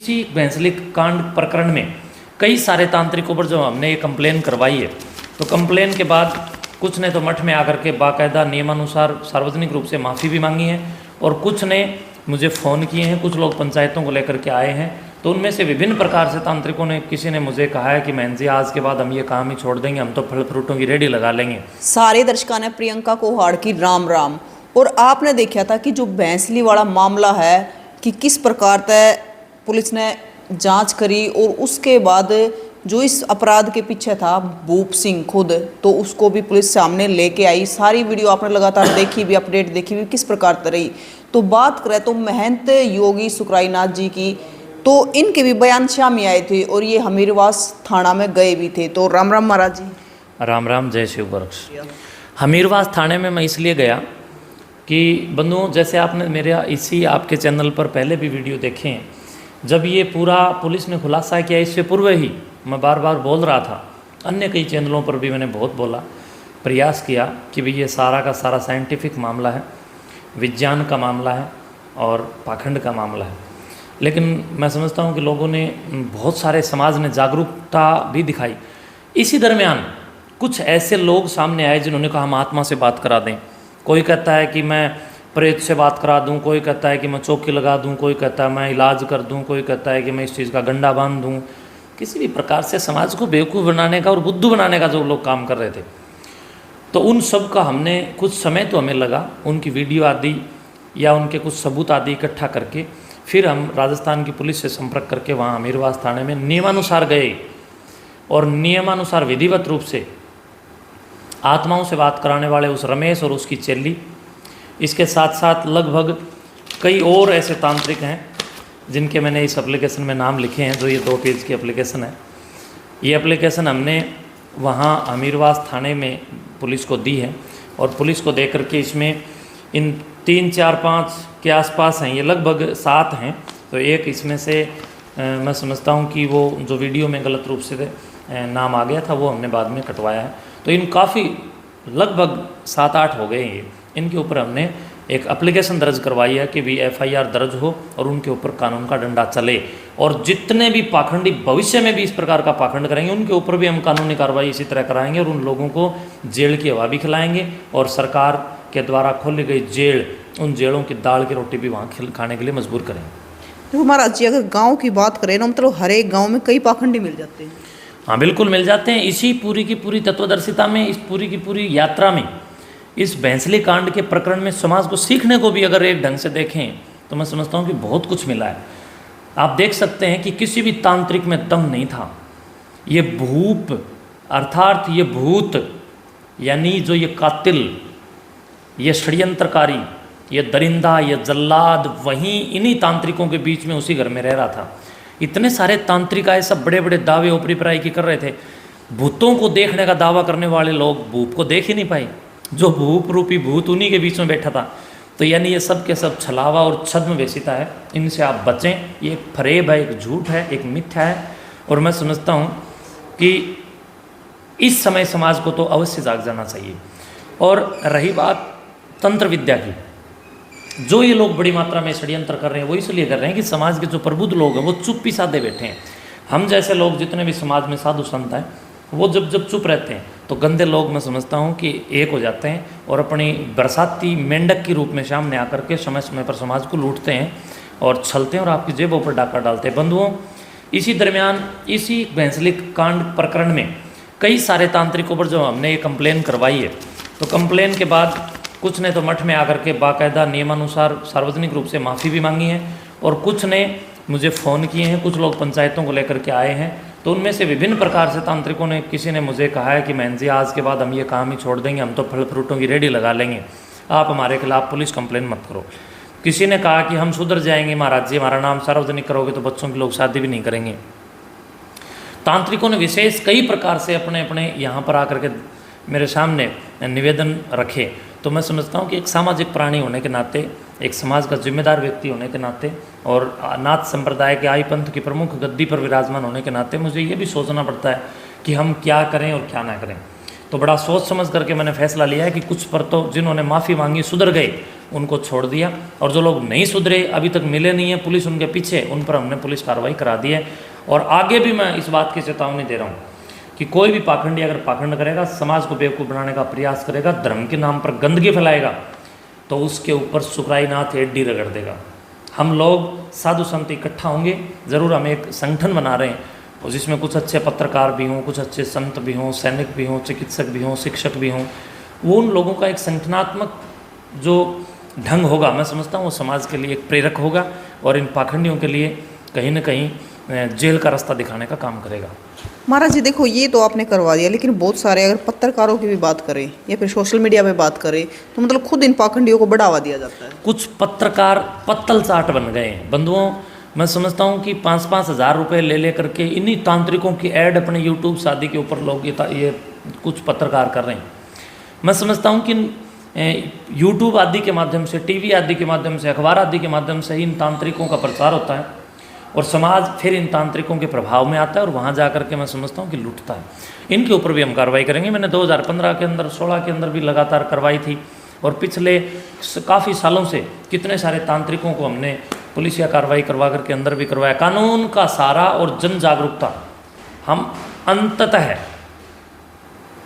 इसी भैंसली कांड प्रकरण में कई सारे तांत्रिकों पर जो हमने ये कंप्लेन करवाई है, तो कंप्लेन के बाद कुछ ने तो मठ में आकर के बाकायदा नियमानुसार सार्वजनिक रूप से माफ़ी भी मांगी है, और कुछ ने मुझे फ़ोन किए हैं, कुछ लोग पंचायतों को लेकर के आए हैं। तो उनमें से विभिन्न प्रकार से तांत्रिकों ने, किसी ने मुझे कहा है कि महन जी आज के बाद हम ये काम ही छोड़ देंगे, हम तो फल फ्रूटों की रेडी लगा लेंगे। सारे दर्शकों ने प्रियंका कोहाड़ की राम राम। और आपने देखा था कि जो भैंसली वाला मामला है कि किस प्रकार से पुलिस ने जांच करी, और उसके बाद जो इस अपराध के पीछे था भूप सिंह खुद, तो उसको भी पुलिस सामने लेके आई। सारी वीडियो आपने लगातार देखी भी, अपडेट देखी भी किस प्रकार से रही। तो बात करें तो महंत योगी सुखराईनाथ जी की, तो इनके भी बयान सामने आए थे और ये हमीरवास थाना में गए भी थे। तो राम राम महाराज जी। राम राम, जय शिव बरक्ष। हमीरवास थाने में मैं इसलिए गया कि बंधुओं, जैसे आपने मेरे इसी आपके चैनल पर पहले भी वीडियो देखे हैं, जब ये पूरा पुलिस ने खुलासा किया, इससे पूर्व ही मैं बार बार बोल रहा था, अन्य कई चैनलों पर भी मैंने बहुत बोला, प्रयास किया कि भाई ये सारा का सारा साइंटिफिक मामला है, विज्ञान का मामला है और पाखंड का मामला है। लेकिन मैं समझता हूँ कि लोगों ने, बहुत सारे समाज ने जागरूकता भी दिखाई। इसी दरमियान कुछ ऐसे लोग सामने आए जिन्होंने कहा हम आत्मा से बात करा दें। कोई कहता है कि मैं प्रेत से बात करा दूं, कोई कहता है कि मैं चौकी लगा दूं, कोई कहता है मैं इलाज कर दूं, कोई कहता है कि मैं इस चीज़ का गंडा बांध दूं। किसी भी प्रकार से समाज को बेवकूफ़ बनाने का और बुद्धू बनाने का जो लोग काम कर रहे थे, तो उन सब का हमने कुछ समय तो हमें लगा, उनकी वीडियो आदि या उनके कुछ सबूत आदि इकट्ठा करके फिर हम राजस्थान की पुलिस से संपर्क करके वहाँ हमीरवास थाने में नियमानुसार गए और नियमानुसार विधिवत रूप से आत्माओं से बात कराने वाले उस रमेश और उसकी चेली, इसके साथ साथ लगभग कई और ऐसे तांत्रिक हैं जिनके मैंने इस एप्लीकेशन में नाम लिखे हैं, जो ये 2 पेज की एप्लीकेशन है। ये एप्लीकेशन हमने वहाँ हमीरवास थाने में पुलिस को दी है और पुलिस को दे करके इसमें इन 3, 4, 5 के आसपास हैं, ये लगभग 7 हैं। तो एक इसमें से मैं समझता हूँ कि वो जो वीडियो में गलत रूप से नाम आ गया था वो हमने बाद में कटवाया है। तो इन काफ़ी लगभग 7-8 हो गए ये, इनके ऊपर हमने एक एप्लीकेशन दर्ज करवाई है कि भी FIR दर्ज हो और उनके ऊपर कानून का डंडा चले, और जितने भी पाखंडी भविष्य में भी इस प्रकार का पाखंड करेंगे उनके ऊपर भी हम कानूनी कार्रवाई इसी तरह कराएंगे और उन लोगों को जेल की हवा भी खिलाएंगे और सरकार के द्वारा खोली गई जेल, उन जेलों की दाल की रोटी भी वहाँ खाने के लिए मजबूर करेंगे। देखो महाराज जी, अगर गाँव की बात करें ना, मतलब हर एक गाँव में कई पाखंडी मिल जाते हैं। हाँ बिल्कुल मिल जाते हैं। इसी पूरी की पूरी तत्वदर्शिता में, इस पूरी की पूरी यात्रा में, इस भैंसली कांड के प्रकरण में समाज को सीखने को भी अगर एक ढंग से देखें तो मैं समझता हूँ कि बहुत कुछ मिला है। आप देख सकते हैं कि किसी भी तांत्रिक में दम नहीं था। ये भूप अर्थात ये भूत, यानी जो ये कातिल, ये षड्यंत्रकारी, ये दरिंदा, ये जल्लाद, वहीं इन्हीं तांत्रिकों के बीच में उसी घर में रह रहा था। इतने सारे तांत्रिक आए, सब बड़े बड़े दावे ऊपरी पराई की कर रहे थे। भूतों को देखने का दावा करने वाले लोग भूप को देख ही नहीं पाए, जो भूप रूपी भूत उन्हीं के बीच में बैठा था। तो यानी ये सब के सब छलावा और छद्म वेशिता है, इनसे आप बचें। ये एक फरेब है, एक झूठ है, एक मिथ्या है। और मैं समझता हूँ कि इस समय समाज को तो अवश्य जाग जाना चाहिए। और रही बात तंत्र विद्या की, जो ये लोग बड़ी मात्रा में षड्यंत्र कर रहे हैं वो इसलिए कर रहे हैं कि समाज के जो प्रबुद्ध लोग हैं वो चुप्पी साधे बैठे हैं। हम जैसे लोग जितने भी समाज में साधु संत हैं वो जब चुप रहते हैं तो गंदे लोग, मैं समझता हूँ कि एक हो जाते हैं और अपनी बरसाती मेंढक के रूप में सामने आकर के समय समय पर समाज को लूटते हैं और छलते हैं और आपकी जेबों पर डाका डालते हैं। बंधुओं, इसी दरमियान इसी भैंसली कांड प्रकरण में कई सारे तांत्रिकों पर जो हमने ये कंप्लेन करवाई है, तो कंप्लेन के बाद कुछ ने तो मठ में आकर के बाकायदा नियमानुसार सार्वजनिक रूप से माफ़ी भी मांगी है और कुछ ने मुझे फ़ोन किए हैं, कुछ लोग पंचायतों को लेकर के आए हैं। तो उनमें से विभिन्न प्रकार से तांत्रिकों ने, किसी ने मुझे कहा है कि महन जी आज के बाद हम ये काम ही छोड़ देंगे, हम तो फल फ्रूटों की रेडी लगा लेंगे, आप हमारे खिलाफ पुलिस कंप्लेन मत करो। किसी ने कहा कि हम सुधर जाएंगे महाराज जी, हमारा नाम सार्वजनिक करोगे तो बच्चों के लोग शादी भी नहीं करेंगे। तांत्रिकों ने विशेष कई प्रकार से अपने अपने यहाँ पर आकर के मेरे सामने निवेदन रखे। तो मैं समझता हूँ कि एक सामाजिक प्राणी होने के नाते, एक समाज का जिम्मेदार व्यक्ति होने के नाते और नाथ संप्रदाय के आई पंथ की प्रमुख गद्दी पर विराजमान होने के नाते मुझे ये भी सोचना पड़ता है कि हम क्या करें और क्या ना करें। तो बड़ा सोच समझ करके मैंने फैसला लिया है कि कुछ पर तो जिन्होंने माफ़ी मांगी सुधर गए, उनको छोड़ दिया। और जो लोग नहीं सुधरे, अभी तक मिले नहीं है, पुलिस उनके पीछे, उन पर हमने पुलिस कार्रवाई करा दी है। और आगे भी मैं इस बात की चेतावनी दे रहा हूँ कि कोई भी पाखंडी अगर पाखंड करेगा, समाज को बेवकूफ़ बनाने का प्रयास करेगा, धर्म के नाम पर गंदगी फैलाएगा, तो उसके ऊपर सुकराईनाथ एड्डी रगड़ देगा। हम लोग साधु संत इकट्ठा होंगे, ज़रूर हम एक संगठन बना रहे हैं और जिसमें कुछ अच्छे पत्रकार भी हों, कुछ अच्छे संत भी हों, सैनिक भी हों, चिकित्सक भी हों, शिक्षक भी हों। वो उन लोगों का एक संगठनात्मक जो ढंग होगा, मैं समझता हूँ वो समाज के लिए एक प्रेरक होगा और इन पाखंडियों के लिए कहीं ना कहीं जेल का रास्ता दिखाने का काम करेगा। महाराज जी देखो, ये तो आपने करवा दिया, लेकिन बहुत सारे अगर पत्रकारों की भी बात करें या फिर सोशल मीडिया पे बात करें तो मतलब खुद इन पाखंडियों को बढ़ावा दिया जाता है। कुछ पत्रकार पत्तल चाट बन गए हैं बंधुओं। मैं समझता हूँ कि 5-5 हज़ार रुपये ले करके इन्हीं तांत्रिकों की ऐड अपने यूट्यूब शादी के ऊपर लोग ये कुछ पत्रकार कर रहे हैं। मैं समझता हूँ कि यूट्यूब आदि के माध्यम से, टीवी आदि के माध्यम से, अखबार आदि के माध्यम से इन तांत्रिकों का प्रचार होता है और समाज फिर इन तांत्रिकों के प्रभाव में आता है और वहाँ जा करके मैं समझता हूँ कि लुटता है। इनके ऊपर भी हम कार्रवाई करेंगे। मैंने 2015 के अंदर, 16 के अंदर भी लगातार करवाई थी और पिछले काफ़ी सालों से कितने सारे तांत्रिकों को हमने पुलिसिया कार्रवाई करवा करके अंदर भी करवाया। कानून का सहारा और जन जागरूकता हम अंततः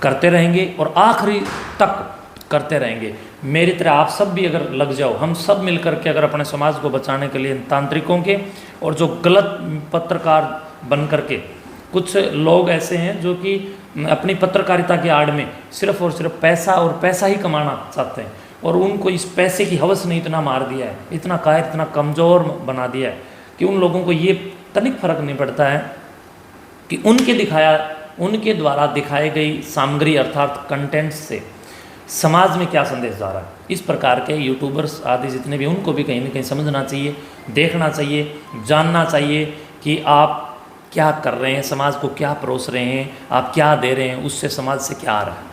करते रहेंगे और आखिरी तक करते रहेंगे। मेरी तरह आप सब भी अगर लग जाओ, हम सब मिल करके अगर अपने समाज को बचाने के लिए इन तांत्रिकों के और जो गलत पत्रकार बन करके, कुछ लोग ऐसे हैं जो कि अपनी पत्रकारिता के आड़ में सिर्फ और सिर्फ पैसा और पैसा ही कमाना चाहते हैं और उनको इस पैसे की हवस ने इतना मार दिया है, इतना कायर, इतना कमज़ोर बना दिया है कि उन लोगों को ये तनिक फर्क नहीं पड़ता है कि उनके द्वारा दिखाई गई सामग्री अर्थात कंटेंट से समाज में क्या संदेश जा रहा है। इस प्रकार के यूट्यूबर्स आदि जितने भी, उनको भी कहीं ना कहीं समझना चाहिए, देखना चाहिए, जानना चाहिए कि आप क्या कर रहे हैं, समाज को क्या परोस रहे हैं, आप क्या दे रहे हैं, उससे समाज से क्या आ रहा है।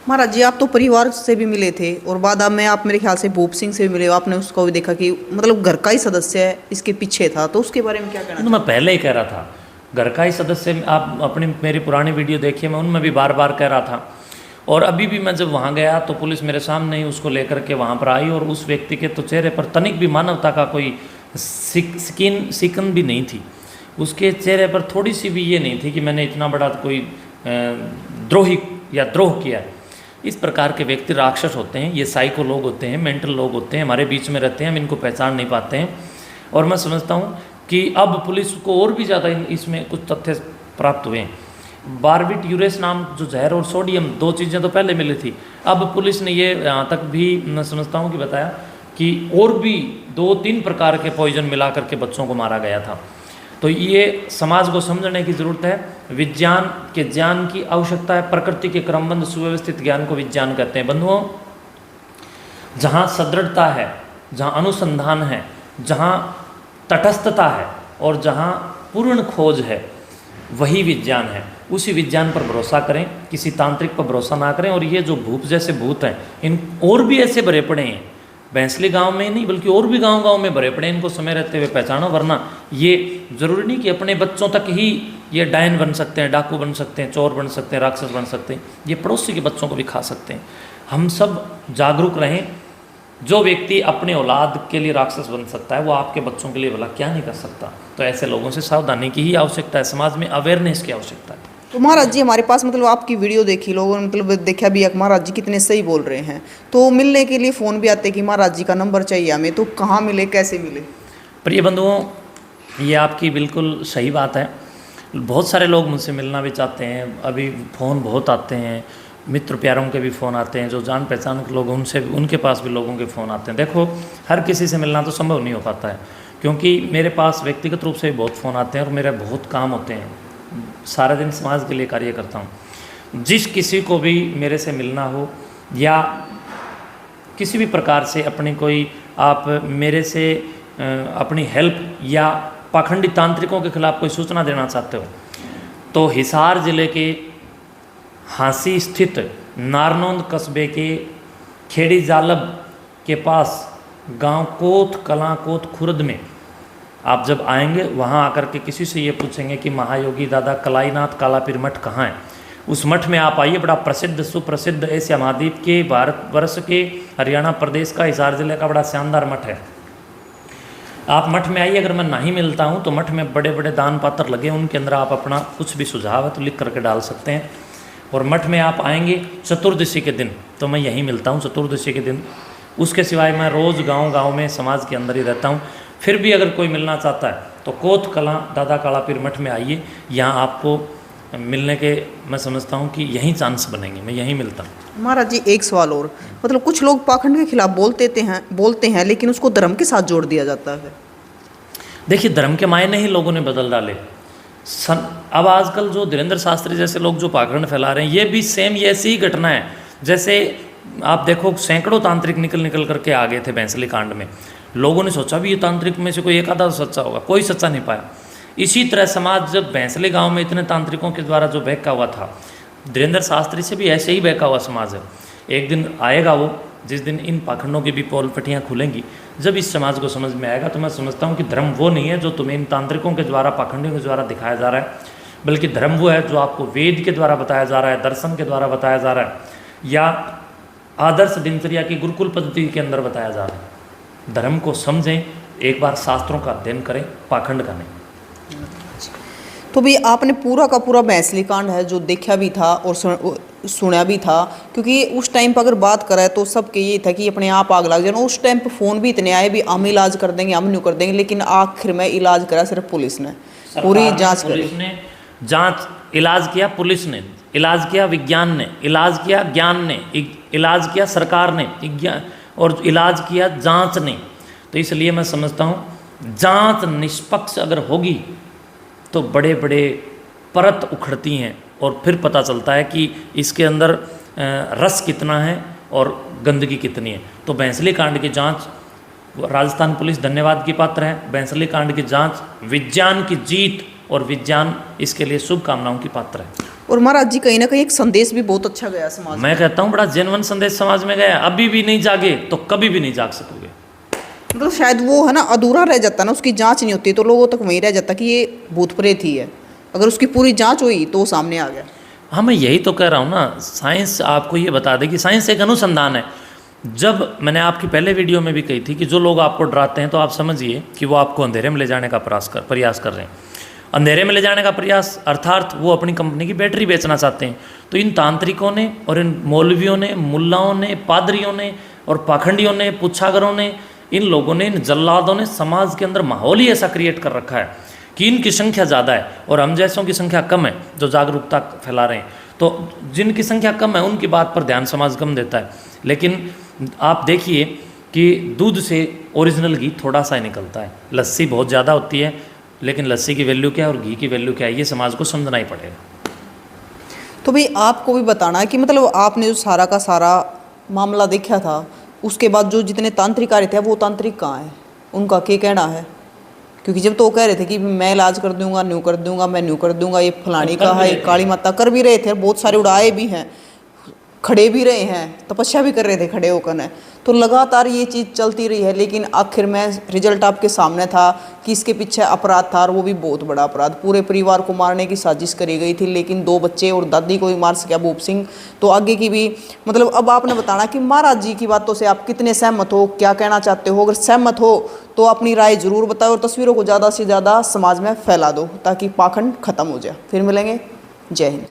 महाराज जी आप तो परिवार से भी मिले थे और बाद में आप मेरे ख्याल से भूप सिंह से भी मिले, आपने उसको भी देखा कि मतलब घर का ही सदस्य है, इसके पीछे था, तो उसके बारे में क्या कहना? तो मैं पहले ही कह रहा था, घर का ही सदस्य। आप अपनी मेरी पुरानी वीडियो देखिए, मैं उनमें भी बार बार कह रहा था। और अभी भी मैं जब वहाँ गया तो पुलिस मेरे सामने ही उसको लेकर के वहाँ पर आई और उस व्यक्ति के तो चेहरे पर तनिक भी मानवता का कोई सिकन भी नहीं थी। उसके चेहरे पर थोड़ी सी भी ये नहीं थी कि मैंने इतना बड़ा कोई द्रोही या द्रोह किया। इस प्रकार के व्यक्ति राक्षस होते हैं, ये साइको लोग होते हैं, मेंटल लोग होते हैं, हमारे बीच में रहते हैं, हम इनको पहचान नहीं पाते हैं। और मैं समझता हूँ कि अब पुलिस को और भी ज़्यादा इसमें कुछ तथ्य प्राप्त हुए हैं। बारबिट यूरेस नाम जो जहर और सोडियम, 2 चीज़ें तो पहले मिली थी, अब पुलिस ने ये यहाँ तक भी मैं समझता हूँ कि बताया कि और भी 2-3 प्रकार के पॉइजन मिला करके बच्चों को मारा गया था। तो ये समाज को समझने की ज़रूरत है। विज्ञान के ज्ञान की आवश्यकता है। प्रकृति के क्रमबद्ध सुव्यवस्थित ज्ञान को विज्ञान कहते हैं बंधुओं। जहाँ सदृढ़ता है, जहाँ अनुसंधान है, जहाँ तटस्थता है और जहाँ पूर्ण खोज है, वही विज्ञान है। उसी विज्ञान पर भरोसा करें, किसी तांत्रिक पर भरोसा ना करें। और ये जो भूत जैसे भूत हैं, इन और भी ऐसे भरे पड़े हैं, भैंसली गांव में ही नहीं बल्कि और भी गांव में भरे पड़े हैं। इनको समय रहते हुए पहचानो, वरना ये ज़रूरी नहीं कि अपने बच्चों तक ही ये डायन बन सकते हैं, डाकू बन सकते हैं, चोर बन सकते हैं, राक्षस बन सकते हैं, ये पड़ोसी के बच्चों को भी खा सकते हैं। हम सब जागरूक रहें। जो व्यक्ति अपने औलाद के लिए राक्षस बन सकता है, वो आपके बच्चों के लिए भला क्या नहीं कर सकता। तो ऐसे लोगों से सावधानी की ही आवश्यकता है, समाज में अवेयरनेस की आवश्यकता है। तो महाराज जी हमारे पास मतलब आपकी वीडियो देखी, लोगों ने मतलब देखा भी महाराज जी कितने सही बोल रहे हैं, तो मिलने के लिए फ़ोन भी आते कि महाराज जी का नंबर चाहिए हमें, तो कहाँ मिले, कैसे मिले? प्रिय बंधुओं, ये आपकी बिल्कुल सही बात है। बहुत सारे लोग मुझसे मिलना भी चाहते हैं, अभी फ़ोन बहुत आते हैं, मित्र प्यारों के भी फ़ोन आते हैं, जो जान पहचान के लोग उनसे उनके पास भी लोगों के फ़ोन आते हैं। देखो, हर किसी से मिलना तो संभव नहीं हो पाता है, क्योंकि मेरे पास व्यक्तिगत रूप से भी बहुत फ़ोन आते हैं और मेरे बहुत काम होते हैं। सारा दिन समाज के लिए कार्य करता हूँ। जिस किसी को भी मेरे से मिलना हो या किसी भी प्रकार से अपनी कोई आप मेरे से अपनी हेल्प या पाखंडी तांत्रिकों के खिलाफ कोई सूचना देना चाहते हो, तो हिसार ज़िले के हांसी स्थित नारनौंद कस्बे के खेड़ी जालब के पास गांव कोत कलाकोत खुर्द में आप जब आएंगे, वहाँ आकर के किसी से ये पूछेंगे कि महायोगी दादा कलाईनाथ कालापीर मठ कहाँ है, उस मठ में आप आइए, बड़ा प्रसिद्ध सुप्रसिद्ध एशिया महाद्वीप के, भारतवर्ष के, हरियाणा प्रदेश का, हिसार जिले का बड़ा शानदार मठ है। आप मठ में आइए, अगर मैं नहीं मिलता हूँ तो मठ में बड़े बड़े दान पात्र लगे, उनके अंदर आप अपना कुछ भी सुझाव है तो लिख करके डाल सकते हैं। और मठ में आप आएंगे चतुर्दशी के दिन तो मैं यहीं मिलता हूँ, चतुर्दशी के दिन। उसके सिवाय मैं रोज़ गांव में समाज के अंदर ही रहता हूँ। फिर भी अगर कोई मिलना चाहता है तो कोत कलां दादा काला पीर मठ में आइए, यहाँ आपको मिलने के मैं समझता हूँ कि यहीं चांस बनेंगे, मैं यहीं मिलता हूँ। महाराज जी एक सवाल और, मतलब कुछ लोग पाखंड के खिलाफ बोलते हैं लेकिन उसको धर्म के साथ जोड़ दिया जाता है। देखिए, धर्म के मायने ही लोगों ने बदल डाले। अब आजकल जो धीरेन्द्र शास्त्री जैसे लोग जो पाखंड फैला रहे हैं, ये भी सेम ये ऐसी ही घटना है। जैसे आप देखो, सैकड़ों तांत्रिक निकल करके आ गए थे भैंसली कांड में। लोगों ने सोचा भी ये तांत्रिक में से कोई एक आधा सच्चा होगा, कोई सच्चा नहीं पाया। इसी तरह समाज जब भैंसले गांव में इतने तांत्रिकों के द्वारा जो बहका हुआ था, धीरेन्द्र शास्त्री से भी ऐसे ही बहका हुआ समाज है। एक दिन आएगा वो, जिस दिन इन पाखंडों की भी पोल पटियाँ खुलेंगी, जब इस समाज को समझ में आएगा। तो मैं समझता हूँ कि धर्म वो नहीं है जो तुम्हें इन तांत्रिकों के द्वारा, पाखंडियों के द्वारा दिखाया जा रहा है, बल्कि धर्म वो है जो आपको वेद के द्वारा बताया जा रहा है, दर्शन के द्वारा बताया जा रहा है, या आदर्श दिनचर्या की गुरुकुल पद्धति के अंदर बताया जा रहा है। धर्म को समझें, एक बार शास्त्रों का अध्ययन करें, पाखंड का नहीं। तो भी आपने पूरा का पूरा भैंसली कांड है जो देखा भी था और सुना भी था, क्योंकि उस टाइम पर अगर बात करें तो सबके ये था कि अपने आप आग लग जाए। उस टाइम पर फ़ोन भी इतने आए भी हम इलाज कर देंगे, हम न्यू कर देंगे, लेकिन आखिर में इलाज करा सिर्फ पुलिस ने, पूरी जांच करी। पुलिस ने जांच, इलाज किया पुलिस ने, इलाज किया विज्ञान ने, इलाज किया ज्ञान ने, इलाज किया सरकार ने, और इलाज किया जांच ने। तो इसलिए मैं समझता हूँ जांच निष्पक्ष अगर होगी तो बड़े बड़े परत उखड़ती हैं और फिर पता चलता है कि इसके अंदर रस कितना है और गंदगी कितनी है। तो भैंसली कांड की जांच, राजस्थान पुलिस धन्यवाद की पात्र है। भैंसली कांड की जांच विज्ञान की जीत, और विज्ञान इसके लिए शुभकामनाओं की पात्र है। और महाराज जी कहीं ना कहीं एक संदेश भी बहुत अच्छा गया समाज में। मैं कहता हूँ बड़ा जेन्युइन संदेश समाज में गया। अभी भी नहीं जागे तो कभी भी नहीं जाग सकोगे। मतलब शायद वो है ना, अधूरा रह जाता ना, उसकी जांच नहीं होती तो लोगों तक वहीं रह जाता कि ये भूत प्रेत ही है। अगर उसकी पूरी जांच हुई तो वो सामने आ गया। हाँ, मैं यही तो कह रहा हूँ ना, साइंस आपको ये बता दे कि साइंस एक अनुसंधान है। जब मैंने आपकी पहले वीडियो में भी कही थी कि जो लोग आपको डराते हैं तो आप समझिए कि वो आपको अंधेरे में ले जाने का प्रयास कर रहे हैं। अंधेरे में ले जाने का प्रयास अर्थात वो अपनी कंपनी की बैटरी बेचना चाहते हैं। तो इन तांत्रिकों ने और इन मौलवियों ने, मुल्लाओं ने, पादरियों ने और पाखंडियों ने, पुच्छागरों ने, इन लोगों ने, इन जल्लादों ने समाज के अंदर माहौल ही ऐसा क्रिएट कर रखा है कि इनकी संख्या ज़्यादा है और हम जैसों की संख्या कम है जो जागरूकता फैला रहे हैं। तो जिनकी संख्या कम है उनकी बात पर ध्यान समाज कम देता है। लेकिन आप देखिए कि दूध से ओरिजिनल घी थोड़ा सा ही निकलता है, लस्सी बहुत ज़्यादा होती है, लेकिन लस्सी की वैल्यू क्या है और घी की वैल्यू क्या है, ये समाज को समझना ही पड़ेगा। तो भाई आपको भी बताना है कि मतलब आपने जो सारा का सारा मामला देखा था, उसके बाद जो जितने तांत्रिक आ रहे थे वो तांत्रिक कहाँ है, उनका क्या कहना है? क्योंकि जब तो वो कह रहे थे कि मैं इलाज कर दूंगा, न्यू कर दूंगा, मैं न्यू कर दूंगा, ये फलानी का है, काली माता कर भी रहे थे, बहुत सारे उड़ाए भी हैं, खड़े भी रहे हैं, तपस्या भी कर रहे थे खड़े होकर ने। तो लगातार ये चीज़ चलती रही है, लेकिन आखिर में रिजल्ट आपके सामने था कि इसके पीछे अपराध था, और वो भी बहुत बड़ा अपराध। पूरे परिवार को मारने की साजिश करी गई थी, लेकिन 2 बच्चे और दादी को भी मार सका भूप सिंह। तो आगे की भी मतलब अब आपने बताना कि महाराज जी की बातों से आप कितने सहमत हो, क्या कहना चाहते हो? अगर सहमत हो तो अपनी राय जरूर बताओ और तस्वीरों को ज़्यादा से ज़्यादा समाज में फैला दो ताकि पाखंड खत्म हो जाए। फिर मिलेंगे, जय हिंद।